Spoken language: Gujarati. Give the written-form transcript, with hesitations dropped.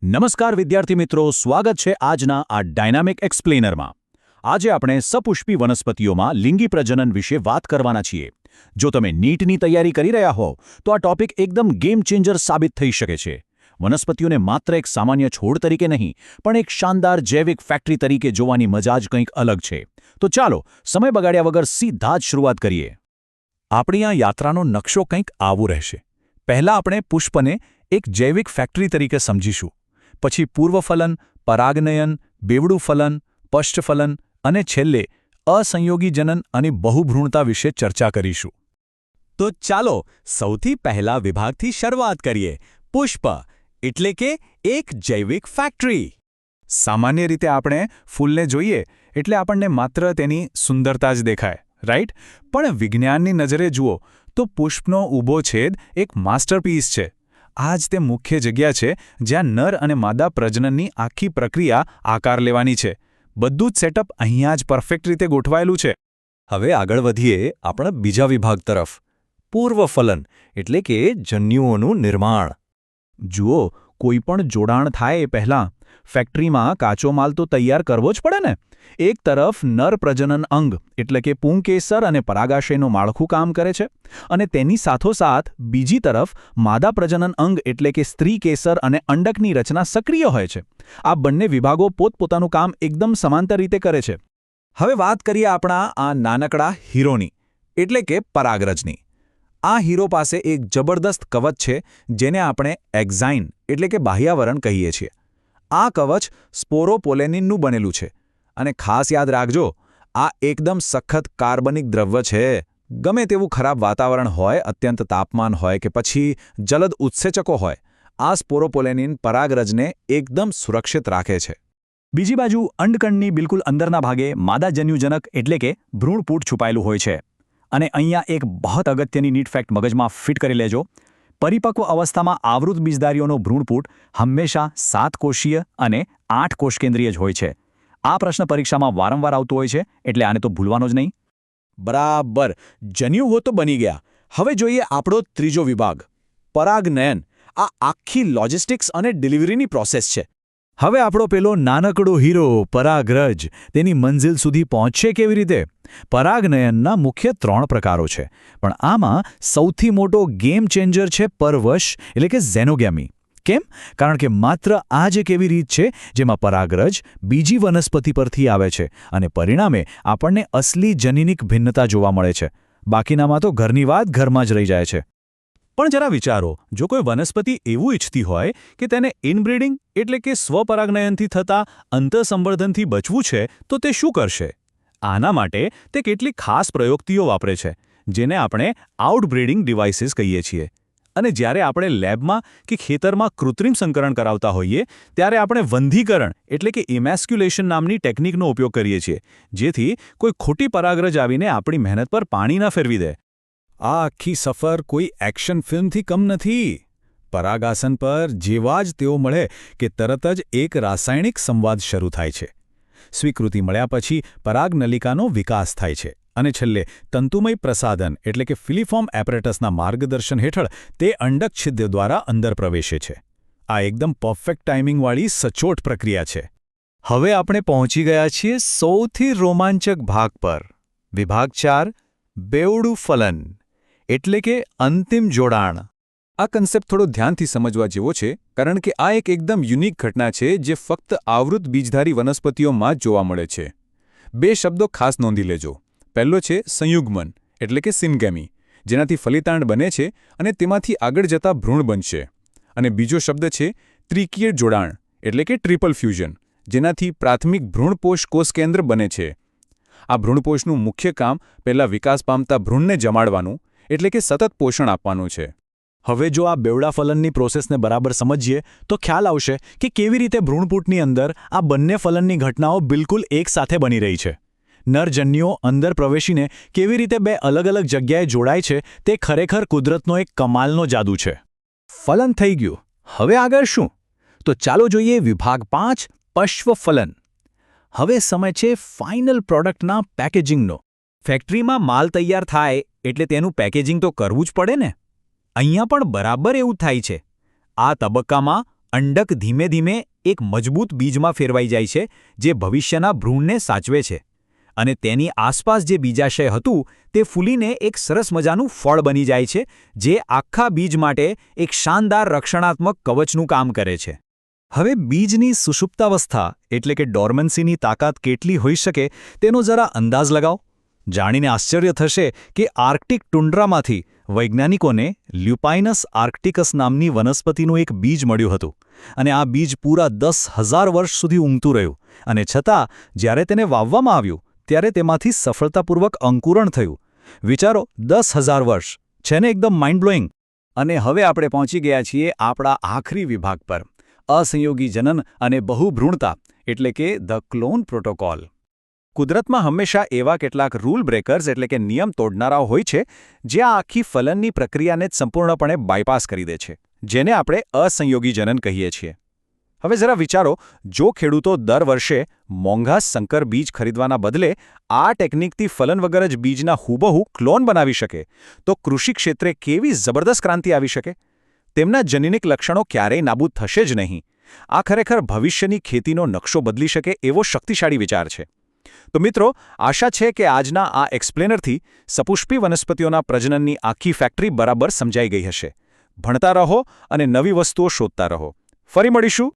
નમસ્કાર વિદ્યાર્થી મિત્રો, સ્વાગત છે આજના આ ડાયનામિક એક્સપ્લેનરમાં। આજે આપણે સપુષ્પી વનસ્પતિઓમાં લિંગી પ્રજનન વિશે વાત કરવાના છીએ। જો તમે નીટની તૈયારી કરી રહ્યા હો તો આ ટોપિક એકદમ ગેમ ચેન્જર સાબિત થઈ શકે છે। વનસ્પતિઓને માત્ર એક સામાન્ય છોડ તરીકે નહીં, પણ એક શાનદાર જૈવિક ફેક્ટરી તરીકે જોવાની મજા જ કંઈક અલગ છે। તો ચાલો સમય બગાડ્યા વગર સીધા જ શરૂઆત કરીએ। આપણી આ યાત્રાનો નકશો કંઈક આવું રહેશે। પહેલા આપણે પુષ્પને એક જૈવિક ફેક્ટરી તરીકે સમજીશું, પછી પૂર્વફલન, પરાગનયન, બેવડું ફલન, પષ્ઠફલન અને છેલ્લે અસંયોગી જનન અને બહુભ્રૂણતા વિશે ચર્ચા કરીશું। તો ચાલો સૌથી પહેલા વિભાગથી શરૂઆત કરીએ। પુષ્પ એટલે કે એક જૈવિક ફેક્ટરી। સામાન્ય રીતે આપણે ફૂલને જોઈએ એટલે આપણને માત્ર તેની સુંદરતા જ દેખાય, રાઈટ? પણ વિજ્ઞાનની નજરે જુઓ તો પુષ્પનો ઊભો છેદ એક માસ્ટરપીસ છે। આ જ તે મુખ્ય જગ્યા છે જ્યાં નર અને માદા પ્રજનનની આખી પ્રક્રિયા આકાર લેવાની છે। બધું જ સેટઅપ અહીંયા જ પરફેક્ટ રીતે ગોઠવાયેલું છે। હવે આગળ વધીએ આપણા બીજા વિભાગ તરફ, પૂર્વફલન એટલે કે જન્યુઓનું નિર્માણ। જુઓ, કોઈ પણ જોડાણ થાય એ પહેલાં ફેક્ટરીમાં કાચો માલ તો તૈયાર કરવો જ પડે ને। એક તરફ નર પ્રજનન અંગ એટલે કે પુંકેસર અને પરાગાશયનું માળખું કામ કરે છે, અને તેની સાથોસાથ બીજી તરફ માદા પ્રજનન અંગ એટલે કે સ્ત્રી કેસર અને અંડકની રચના સક્રિય હોય છે। આ બંને વિભાગો પોતપોતાનું કામ એકદમ સમાંતર રીતે કરે છે। હવે વાત કરીએ આપણા આ નાનકડા હીરોની એટલે કે પરાગરજની। આ હીરો પાસે એક જબરદસ્ત કવચ છે જેને આપણે એક્ઝાઇન એટલે કે બાહ્યાવરણ કહીએ છીએ। આ કવચ સ્પોરોપોલેનિનનું બનેલું છે, અને ખાસ યાદ રાખજો, આ એકદમ સખત કાર્બનિક દ્રવ્ય છે। ગમે તેવું ખરાબ વાતાવરણ હોય, અત્યંત તાપમાન હોય કે પછી જલદ ઉત્સેચકો હોય, આ સ્પોરોપોલેનિન પરાગરજને એકદમ સુરક્ષિત રાખે છે। બીજી બાજુ અંડકણની બિલકુલ અંદરના ભાગે માદાજન્યુજનક એટલે કે ભ્રૂણપૂટ છુપાયેલું હોય છે। અને અહીંયા એક બહુ અગત્યની નીટ ફેક્ટ મગજમાં ફિટ કરી લેજો। પરિપક્વ અવસ્થામાં આવૃત બીજધારીઓનો ભ્રૂણપૂટ હંમેશા 7 કોષીય અને 8 કોષકેન્દ્રીય જ હોય છે। આ પ્રશ્ન પરીક્ષામાં વારંવાર આવતો હોય છે, એટલે આને તો ભૂલવાનો જ નહીં। બરાબર, જન્યુઓ તો બની ગયા। હવે જોઈએ આપણો ત્રીજો વિભાગ, પરાગનયન। આ આખી લોજિસ્ટિક્સ અને ડિલિવરીની પ્રોસેસ છે। હવે આપણો પેલો નાનકડો હીરો પરાગરજ તેની મંઝિલ સુધી પહોંચશે કેવી રીતે? પરાગનયનના મુખ્ય 3 પ્રકારો છે, પણ આમાં સૌથી મોટો ગેમ ચેન્જર છે પરવશ એટલે કે ઝેનોગેમી। કેમ? કારણ કે માત્ર આ જ એક એવી રીત છે જેમાં પરાગરજ બીજી વનસ્પતિ પરથી આવે છે અને પરિણામે આપણને અસલી જનીનિક ભિન્નતા જોવા મળે છે। બાકીનામાં તો ઘરની વાત ઘરમાં જ રહી જાય છે। પણ જરા વિચારો, જો કોઈ વનસ્પતિ એવું ઈચ્છતી હોય કે તેને ઇનબ્રીડિંગ એટલે કે સ્વપરાગનયનથી થતા અંતઃસંવર્ધનથી બચવું છે, તો તે શું કરશે? આના માટે તે કેટલીક ખાસ પ્રયુક્તિઓ વાપરે છે, જેને આપણે આઉટબ્રીડિંગ ડિવાઇસીસ કહીએ છીએ। અને જ્યારે આપણે લેબમાં કે ખેતરમાં કૃત્રિમ સંકરણ કરાવતા હોઈએ ત્યારે આપણે વંધીકરણ એટલે કે ઇમેસ્ક્યુલેશન નામની ટેકનિકનો ઉપયોગ કરીએ છીએ, જેથી કોઈ ખોટી પરાગરજ આવીને આપણી મહેનત પર પાણી ના ફેરવી દે। આ આખી સફર કોઈ એક્શન ફિલ્મથી કમ નથી। પરાગાસન પર જેવા જ તેઓ મળે કે તરત જ એક રાસાયણિક સંવાદ શરૂ થાય છે। સ્વીકૃતિ મળ્યા પછી પરાગનલિકાનો વિકાસ થાય છે, અને છેલ્લે તંતુમય પ્રસાધન એટલે કે ફિલિફોર્મ એપરેટસના માર્ગદર્શન હેઠળ તે અંડક છિદ્ર દ્વારા અંદર પ્રવેશે છે। આ એકદમ પરફેક્ટ ટાઈમિંગવાળી સચોટ પ્રક્રિયા છે। હવે આપણે પહોંચી ગયા છીએ સૌથી રોમાંચક ભાગ પર, વિભાગ 4, બેવડું ફલન એટલે કે અંતિમ જોડાણ। આ કન્સેપ્ટ થોડો ધ્યાનથી સમજવા જેવો છે, કારણ કે આ એક એકદમ યુનિક ઘટના છે જે ફક્ત આવૃત બીજધારી વનસ્પતિઓમાં જ જોવા મળે છે। 2 શબ્દો ખાસ નોંધી લેજો। પહેલો છે સંયુગ્મન એટલે કે સિનગેમી, જેનાથી ફલિતાંડ બને છે અને તેમાંથી આગળ જતા ભ્રૂણ બનશે। અને બીજો શબ્દ છે ત્રિકીય જોડાણ એટલે કે ટ્રિપલ ફ્યુઝન, જેનાથી પ્રાથમિક ભ્રૂણપોષ કોષકેન્દ્ર બને છે। આ ભ્રૂણપોષનું મુખ્ય કામ પહેલા વિકાસ પામતા ભ્રૂણને જમાડવાનું એટલે કે સતત પોષણ આપવાનું છે। હવે જો આ બેવડા ફલનની પ્રોસેસને બરાબર સમજીએ તો ખ્યાલ આવશે કે કેવી રીતે ભ્રૂણપૂટની અંદર આ બંને ફલનની ઘટનાઓ બિલકુલ એક સાથે બની રહી છે। નરજન્યુઓ અંદર પ્રવેશીને કેવી રીતે 2 અલગ અલગ જગ્યાએ જોડાય છે તે ખરેખર કુદરતનો એક કમાલનો જાદુ છે। ફલન થઈ ગયું, હવે આગળ શું? તો ચાલો જોઈએ વિભાગ 5, પશ્વફલન। હવે સમય છે ફાઇનલ પ્રોડક્ટના પેકેજિંગનો। ફેક્ટરીમાં માલ તૈયાર થાય એટલે તેનું પેકેજિંગ તો કરવું જ પડે ને। અહીંયા પણ બરાબર એવું થાય છે। આ તબક્કામાં અંડક ધીમે ધીમે એક મજબૂત બીજમાં ફેરવાઈ જાય છે જે ભવિષ્યના ભ્રૂણને સાચવે છે અને તેની આસપાસ જે બીજાશય હતું તે ફૂલીને એક સરસ મજાનું ફળ બની જાય છે જે આખા બીજ માટે એક શાનદાર રક્ષણાત્મક કવચનું કામ કરે છે. હવે બીજની સુષુપ્તાવસ્થા એટલે કે ડોર્મન્સીની તાકાત કેટલી હોઈ શકે તેનો જરા અંદાજ લગાવો. જાણીને આશ્ચર્ય થશે કે આર્કટિક ટુન્ડ્રામાંથી વૈજ્ઞાનિકોને લ્યુપાઇનસ આર્કટિકસ નામની વનસ્પતિનું એક બીજ મળ્યું હતું અને આ બીજ પૂરા 10,000 વર્ષ સુધી ઊંઘતું રહ્યું અને છતાં જ્યારે તેને વાવવામાં આવ્યું ત્યારે તેમાંથી સફળતાપૂર્વક અંકુરણ થયું. વિચારો, 10,000 વર્ષ છે ને એકદમ માઇન્ડ બ્લોઈંગ. અને હવે આપણે પહોંચી ગયા છીએ આપણા આખરી વિભાગ પર, અસંયોગી જનન અને બહુભ્રૂણતા એટલે કે ધ ક્લોન પ્રોટોકોલ. કુદરતમાં હંમેશા એવા કેટલાક રૂલ બ્રેકર્સ એટલે કે નિયમ તોડનારાઓ હોય છે જે આ આખી ફલનની પ્રક્રિયાને જ સંપૂર્ણપણે બાયપાસ કરી દે છે, જેને આપણે અસંયોગી જનન કહીએ છીએ. હવે જરા વિચારો, જો ખેડૂતો દર વર્ષે મોંઘા સંકર બીજ ખરીદવાના બદલે આ ટેકનિકથી ફલન વગર જ બીજના હુબહુ ક્લોન બનાવી શકે તો કૃષિ ક્ષેત્રે કેવી જબરદસ્ત ક્રાંતિ આવી શકે. તેમના જનીનિક લક્ષણો ક્યારેય નાબૂદ થશે જ નહીં. આ ખરેખર ભવિષ્યની ખેતીનો નકશો બદલી શકે એવો શક્તિશાળી વિચાર છે. તો મિત્રો, આશા છે કે આજના આ એક્સપ્લેનરથી સપુષ્પી વનસ્પતિઓના પ્રજનનની આખી ફેક્ટરી બરાબર સમજાઈ ગઈ હશે. ભણતા રહો અને નવી વસ્તુઓ શોધતા રહો. ફરી મળીશું